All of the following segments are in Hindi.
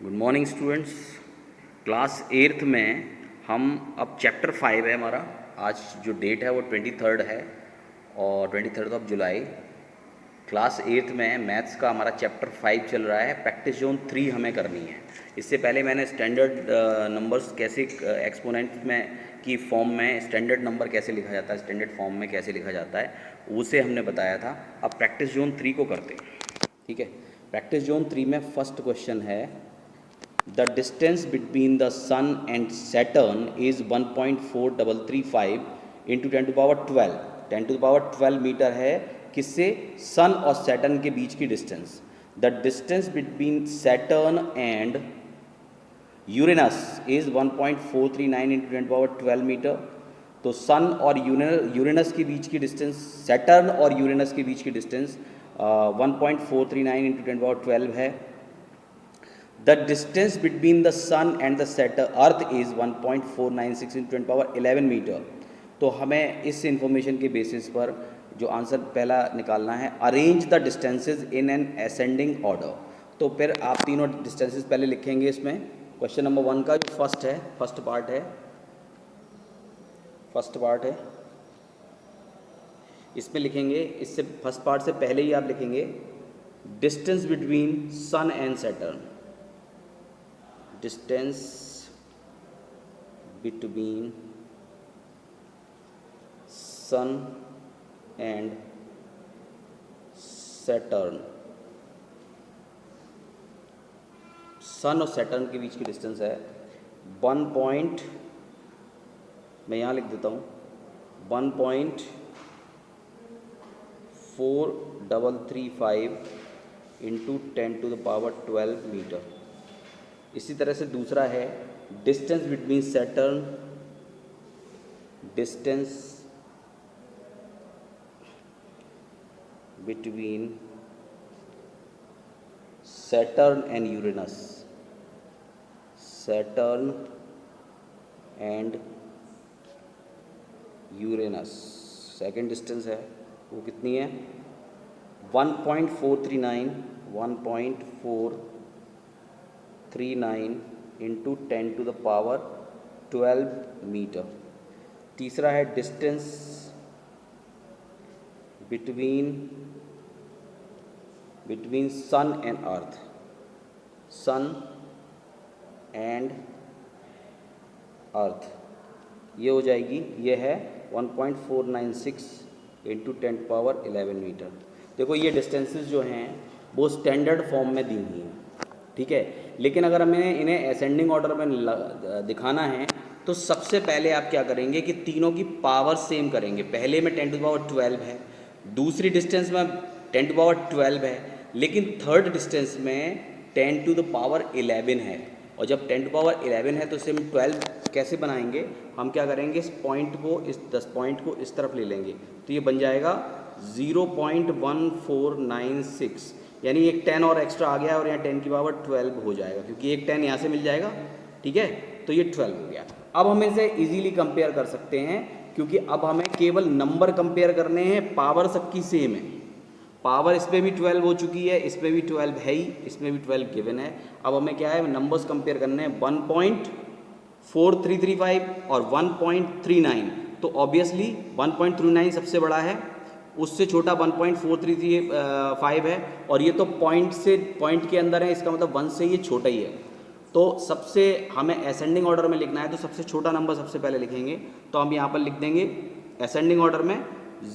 Good morning students. Class 8th में हम अब चैप्टर 5 है हमारा। आज जो डेट है वो 23rd है और 23rd of July. Class 8th में मैथ्स का हमारा चैप्टर 5 चल रहा है। प्रैक्टिस जोन 3 हमें करनी है। इससे पहले मैंने स्टैंडर्ड नंबर्स कैसे एक्सपोनेंट में की फॉर्म में स्टैंडर्ड नंबर कैसे लिखा जाता है, स्टैंडर्ड फॉर्म में कैसे लिखा जाता है, उसे हमने बताया था। अब प्रैक्टिस जोन 3 को करते हैं। ठीक है, प्रैक्टिस जोन 3 में फर्स्ट क्वेश्चन है, the distance between the sun and Saturn is 1.4335 into 10 to the power 12। 10 to the power 12 metre है किससे? सन और सैटर्न के बीच की distance. The distance between Saturn and Uranus is 1.439 into 10 power 12 metre. तो सन और यूरेनस के बीच की डिस्टेंस, सैटर्न और यूरेनस के बीच की डिस्टेंस 1.439 इंटू 10 पावर 12 है। The distance between the sun and the earth is 1.496 into 10 power 11 metre. तो हमें इस इंफॉर्मेशन के बेसिस पर जो आंसर पहला निकालना है, arrange the distances in an ascending order. तो फिर आप तीनों डिस्टेंसेस पहले लिखेंगे इसमें। क्वेश्चन नंबर 1 का जो फर्स्ट पार्ट है इसमें लिखेंगे। इससे फर्स्ट पार्ट से पहले ही आप लिखेंगे distance between sun and Saturn. distance between sun and Saturn। Sun और सैटर्न के बीच की डिस्टेंस है 1 पॉइंट, मैं यहाँ लिख देता हूँ 1.4335 into 10 to the power 12 metre. इसी तरह से दूसरा है distance between Saturn and Uranus. Second distance है वो कितनी है? 1.39 into 10 to the power 12 metre. तीसरा है distance between sun and earth, ये हो जाएगी, ये है 1.496 इंटू 10 पावर 11 मीटर। देखो ये डिस्टेंसेस जो हैं वो स्टैंडर्ड फॉर्म में दी हुई हैं, ठीक है। लेकिन अगर हमें इन्हें असेंडिंग ऑर्डर में दिखाना है तो सबसे पहले आप क्या करेंगे कि तीनों की पावर सेम करेंगे। पहले में 10 to the power 12 है, दूसरी डिस्टेंस में 10 to the power 12 है, लेकिन थर्ड डिस्टेंस में 10 to the power 11 है। और जब 10 to the power 11 है तो इसे हम 12 कैसे बनाएंगे? हम क्या करेंगे, इस 10 पॉइंट को इस तरफ ले लेंगे तो ये बन जाएगा 0.1496, यानी एक 10 और एक्स्ट्रा आ गया और यहाँ 10 की पावर 12 हो जाएगा, क्योंकि एक 10 यहाँ से मिल जाएगा, ठीक है। तो ये 12 हो गया। अब हम इसे इजीली कंपेयर कर सकते हैं, क्योंकि अब हमें केवल नंबर कंपेयर करने हैं, पावर सबकी सेम है। पावर इसमें भी 12 हो चुकी है, इसमें भी 12 है ही, इसमें भी 12 गिवन है। अब हमें क्या है, नंबर्स कंपेयर करने हैं, 1.4335 और 1.39। तो ऑब्वियसली 1.39 सबसे बड़ा है, उससे छोटा 1.435 है, और ये तो पॉइंट के अंदर है, इसका मतलब 1 से ये छोटा ही है। तो सबसे हमें असेंडिंग ऑर्डर में लिखना है, तो सबसे छोटा नंबर सबसे पहले लिखेंगे। तो हम यहाँ पर लिख देंगे असेंडिंग ऑर्डर में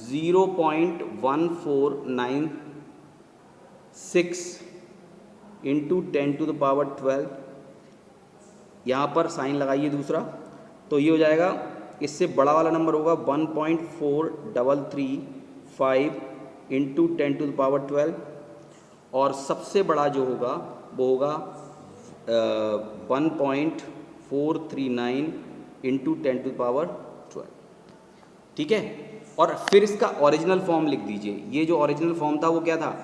0.1496 इंटू 10 to the power 12। यहाँ पर साइन लगाइए दूसरा, तो ये हो जाएगा, इससे बड़ा वाला नंबर होगा 1.4335 इंटू 10 to the power 12, और सबसे बड़ा जो होगा वो होगा 1.439 इंटू 10 to the power 12, ठीक है। और फिर इसका ओरिजिनल फॉर्म लिख दीजिए। ये जो ओरिजिनल फॉर्म था वो क्या था?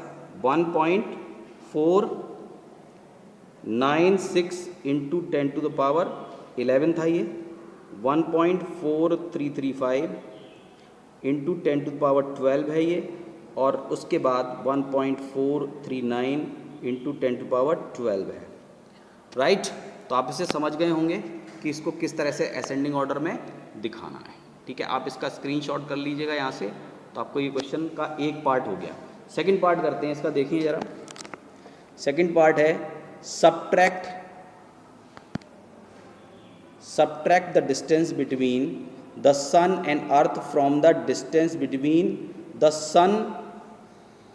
1.496 इंटू 10 to the power 11 था ये, 1.4335 इंटू 10 to the power 12 है ये, और उसके बाद 1.439 इंटू 10 to the power 12 है। राइट। तो आप इसे समझ गए होंगे कि इसको किस तरह से असेंडिंग ऑर्डर में दिखाना है। ठीक है, आप इसका स्क्रीनशॉट कर लीजिएगा यहाँ से, तो आपको ये क्वेश्चन का एक पार्ट हो गया। सेकंड पार्ट करते हैं इसका, देखिए ज़रा। सेकंड पार्ट है subtract the distance between the sun and earth from the distance between the sun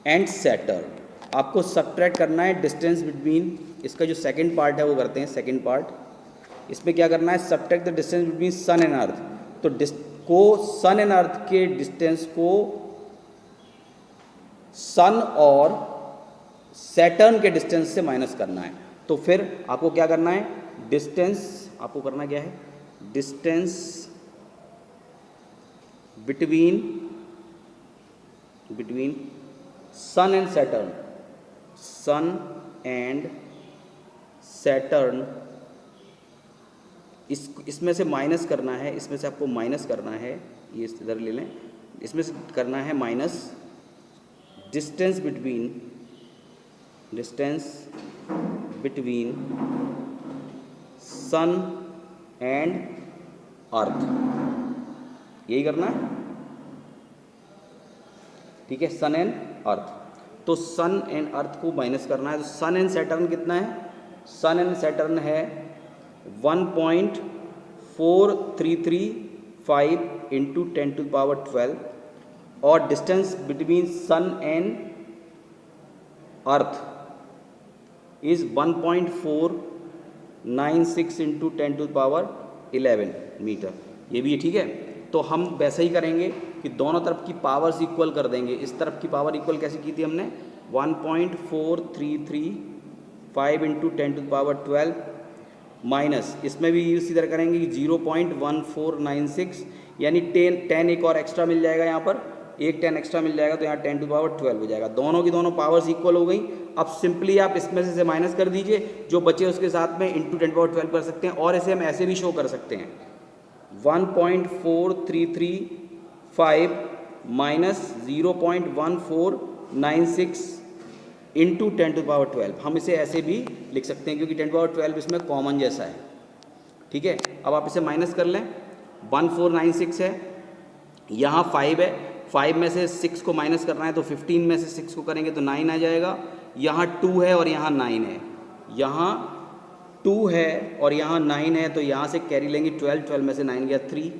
and Saturn। आपको subtract करना है डिस्टेंस बिटवीन, इसका जो सेकंड पार्ट है वो करते हैं। सेकंड पार्ट इसमें क्या करना है, subtract the distance between sun and earth। तो सन एंड अर्थ के डिस्टेंस को सन और सैटर्न के डिस्टेंस से माइनस करना है। तो फिर आपको क्या करना है, डिस्टेंस आपको करना क्या है, distance between sun and Saturn, sun and Saturn, इसमें से माइनस करना है, इसमें से आपको माइनस करना है, ये इधर ले लें, इसमें से करना है minus distance between sun and earth, यही करना है। ठीक है, सन एंड अर्थ। तो सन एंड अर्थ को माइनस करना है। तो सन एंड सैटर्न कितना है, सन एंड सैटर्न है 1.4335 इंटू 10⁻12 और distance between sun and earth is 1.496 into 10⁻11 metre. ये भी है, ठीक है। तो हम वैसा ही करेंगे कि दोनों तरफ की पावर्स इक्वल कर देंगे। इस तरफ की पावर इक्वल कैसे की थी हमने, 1.435 इंटू 10⁻12 माइनस, इसमें भी इसी तरह करेंगे कि 0.1496, यानी 10 एक और एक्स्ट्रा मिल जाएगा, यहाँ पर एक 10 एक्स्ट्रा मिल जाएगा, तो यहाँ 10⁻12 हो जाएगा। दोनों की दोनों पावर्स इक्वल हो गई। अब सिंपली आप इसमें से माइनस कर दीजिए, जो बचे उसके साथ में इंटू 10⁻12 कर सकते हैं, और इसे हम ऐसे भी शो कर सकते हैं 1.4335 माइनस 0.1496 इंटू 10⁻12, हम इसे ऐसे भी लिख सकते हैं क्योंकि 10⁻12 इसमें कॉमन जैसा है। ठीक है, अब आप इसे माइनस कर लें, 1496 है, यहाँ 5 है, 5 में से 6 को माइनस करना है, तो 15 में से 6 को करेंगे तो 9 आ जाएगा। यहाँ 2 है और यहाँ 9 है, यहाँ 2 है और यहाँ 9 है, तो यहाँ से कैरी लेंगे 12 में से 9 गया 3।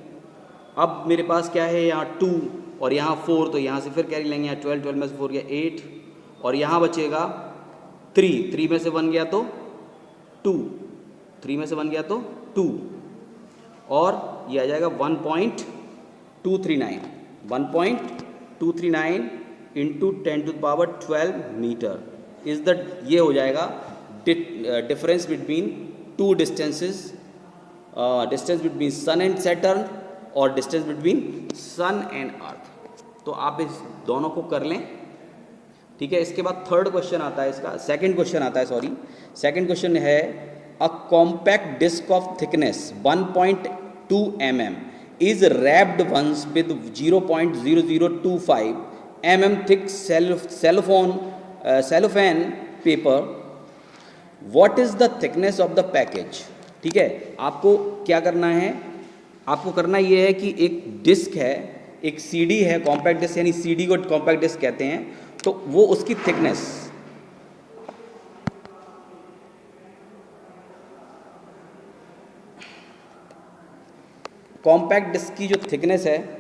अब मेरे पास क्या है, यहाँ 2 और यहाँ 4, तो यहाँ से फिर कैरी लेंगे, यहाँ 12 में से 4 गया 8 और यहाँ बचेगा 3 में से 1 गया तो 2, 3 में से 1 गया तो 2 और ये आ जाएगा 1.239 इंटू 10⁻12 मीटर इज द, ये हो जाएगा difference between two distances, distance between sun and Saturn और distance between sun and earth. तो आप इस दोनों को कर लें। ठीक है, इसके बाद थर्ड क्वेश्चन आता है, इसका सेकंड क्वेश्चन आता है, सेकंड क्वेश्चन है a compact disc of thickness 1.2 mm is wrapped once with 0.0025 mm thick cellophane paper. What is the thickness of the package? ठीक है, आपको क्या करना है, आपको करना ये है कि एक डिस्क है, एक सीडी है, कॉम्पैक्ट डिस्क, यानी सीडी को कॉम्पैक्ट डिस्क कहते हैं, तो वो उसकी थिकनेस, कॉम्पैक्ट डिस्क की जो थिकनेस है